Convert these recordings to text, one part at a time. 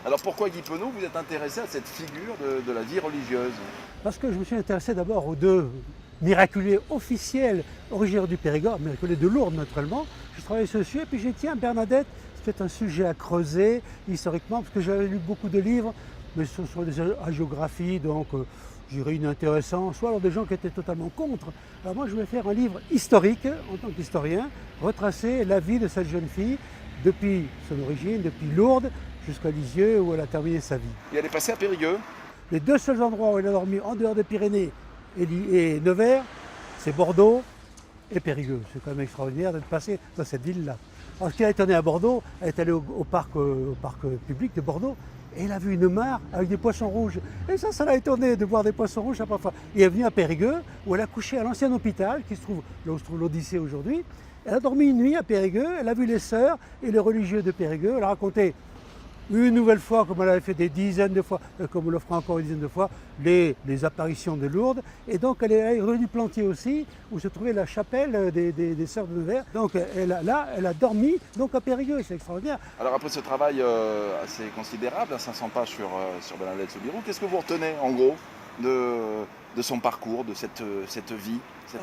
Alors pourquoi Guy Penaud, vous êtes intéressé à cette figure de la vie religieuse? Parce que je me suis intéressé d'abord aux deux miraculés officiels originaires du Périgord, miraculés de Lourdes naturellement. J'ai travaillé sur ce sujet, puis j'ai dit tiens, Bernadette, c'est peut-être un sujet à creuser historiquement, parce que j'avais lu beaucoup de livres, mais ce sont des hagiographies, donc je dirais inintéressants, soit alors des gens qui étaient totalement contre. Alors moi je voulais faire un livre historique, en tant qu'historien, retracer la vie de cette jeune fille, depuis son origine, depuis Lourdes, jusqu'à Lisieux, où elle a terminé sa vie. Et elle est passée à Périgueux. Les deux seuls endroits où elle a dormi en dehors des Pyrénées et Nevers, c'est Bordeaux et Périgueux. C'est quand même extraordinaire d'être passé dans cette ville-là. Alors, ce qui a étonné à Bordeaux, elle est allée au parc public de Bordeaux et elle a vu une mare avec des poissons rouges. Et ça l'a étonné de voir des poissons rouges à chaque fois. Et elle est venue à Périgueux, où elle a couché à l'ancien hôpital, qui se trouve là où se trouve l'Odyssée aujourd'hui. Elle a dormi une nuit à Périgueux, elle a vu les sœurs et les religieux de Périgueux. Elle a raconté une nouvelle fois, comme elle avait fait des dizaines de fois, comme on le fera encore une dizaine de fois, les apparitions de Lourdes. Et donc elle est rue du Plantier aussi, où se trouvait la chapelle des Sœurs de Nevers. Donc elle a dormi donc à Périgueux, c'est extraordinaire. Alors après ce travail assez considérable, à 500 pages sur Bernadette Soubirous, qu'est-ce que vous retenez en gros de son parcours, de cette vie,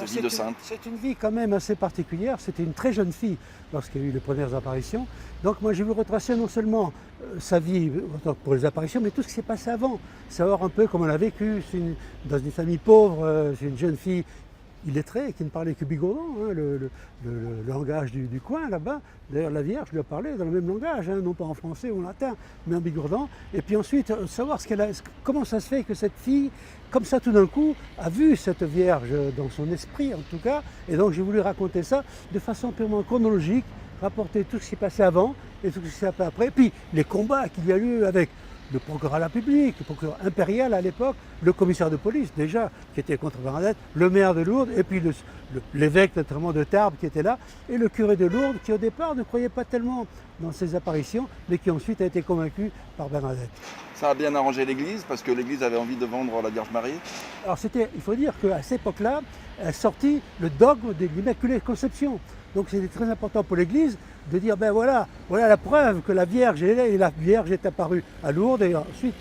vie de sainte? C'est une vie quand même assez particulière. C'était une très jeune fille lorsqu'il y a eu les premières apparitions. Donc moi j'ai voulu retracer non seulement sa vie pour les apparitions, mais tout ce qui s'est passé avant. Savoir un peu comment elle a vécu. Dans une famille pauvre, c'est une jeune fille illettrée qui ne parlait que bigourdon, hein, le langage du coin là-bas. D'ailleurs la Vierge lui a parlé dans le même langage, hein, non pas en français ou en latin, mais en bigourdon. Et puis ensuite, savoir comment ça se fait que cette fille, comme ça tout d'un coup, a vu cette Vierge dans son esprit en tout cas. Et donc j'ai voulu raconter ça de façon purement chronologique, rapporter tout ce qui s'est passé avant et tout ce qui s'est passé après. Puis les combats qu'il y a eu avec le procureur à la République, le procureur impérial à l'époque, le commissaire de police déjà, qui était contre Bernadette, le maire de Lourdes, et puis l'évêque notamment de Tarbes qui était là, et le curé de Lourdes qui au départ ne croyait pas tellement dans ses apparitions, mais qui ensuite a été convaincu par Bernadette. Ça a bien arrangé l'Église, parce que l'Église avait envie de vendre la Vierge Marie. Alors il faut dire qu'à cette époque-là, est sorti le dogme de l'Immaculée Conception. Donc c'était très important pour l'Église de dire, ben voilà la preuve que la Vierge est là, et la Vierge est apparue à Lourdes, et ensuite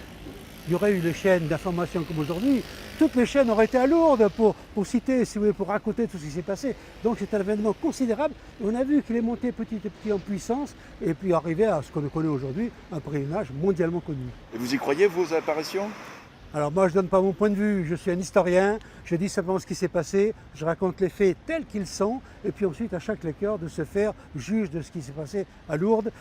il y aurait eu les chaînes d'information comme aujourd'hui. Toutes les chaînes auraient été à Lourdes pour citer, si vous voulez, pour raconter tout ce qui s'est passé. Donc c'est un événement considérable, et on a vu qu'il est monté petit à petit en puissance, et puis arrivé à ce qu'on connaît aujourd'hui, un pèlerinage mondialement connu. Et vous y croyez, vos apparitions? Alors moi je ne donne pas mon point de vue, je suis un historien, je dis simplement ce qui s'est passé, je raconte les faits tels qu'ils sont, et puis ensuite à chaque lecteur de se faire juge de ce qui s'est passé à Lourdes.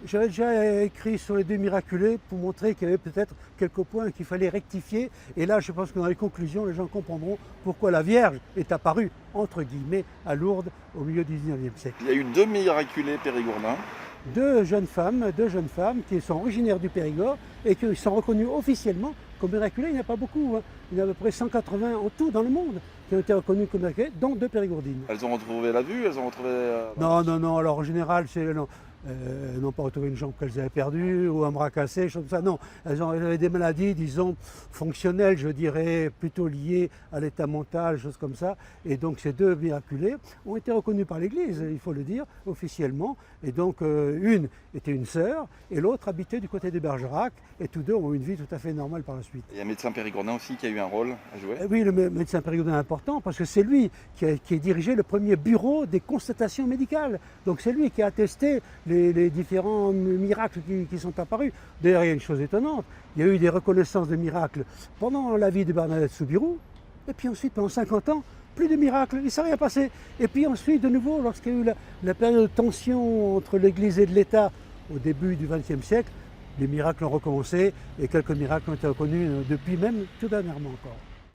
J'avais déjà écrit sur les deux miraculés pour montrer qu'il y avait peut-être quelques points qu'il fallait rectifier, et là je pense que dans les conclusions les gens comprendront pourquoi la Vierge est apparue, entre guillemets, à Lourdes au milieu du 19e siècle. Il y a eu deux miraculés périgourdins. Deux jeunes femmes qui sont originaires du Périgord et qui sont reconnues officiellement comme miraculées. Il n'y en a pas beaucoup, hein. Il y en a à peu près 180 en tout dans le monde qui ont été reconnues comme miraculées, dont deux périgourdines. Elles ont retrouvé la vue, elles ont retrouvé... Non, alors en général, elles n'ont pas retrouvé une jambe qu'elles avaient perdue ou un bras cassé, choses comme ça. Non, elles avaient des maladies, disons, fonctionnelles, je dirais, plutôt liées à l'état mental, choses comme ça. Et donc ces deux miraculées ont été reconnues par l'Église, il faut le dire, officiellement. Et donc une était une sœur et l'autre habitait du côté de Bergerac. Et tous deux ont eu une vie tout à fait normale par la suite. Il y a un médecin périgourdin aussi qui a eu un rôle à jouer. Et oui, le médecin périgourdin est important parce que c'est lui qui a dirigé le premier bureau des constatations médicales. Donc c'est lui qui a attesté les différents miracles qui sont apparus. D'ailleurs, il y a une chose étonnante, il y a eu des reconnaissances de miracles pendant la vie de Bernadette Soubirous, et puis ensuite, pendant 50 ans, plus de miracles, il ne s'est rien passé. Et puis ensuite, de nouveau, lorsqu'il y a eu la période de tension entre l'Église et l'État au début du XXe siècle, les miracles ont recommencé, et quelques miracles ont été reconnus depuis même tout dernièrement encore.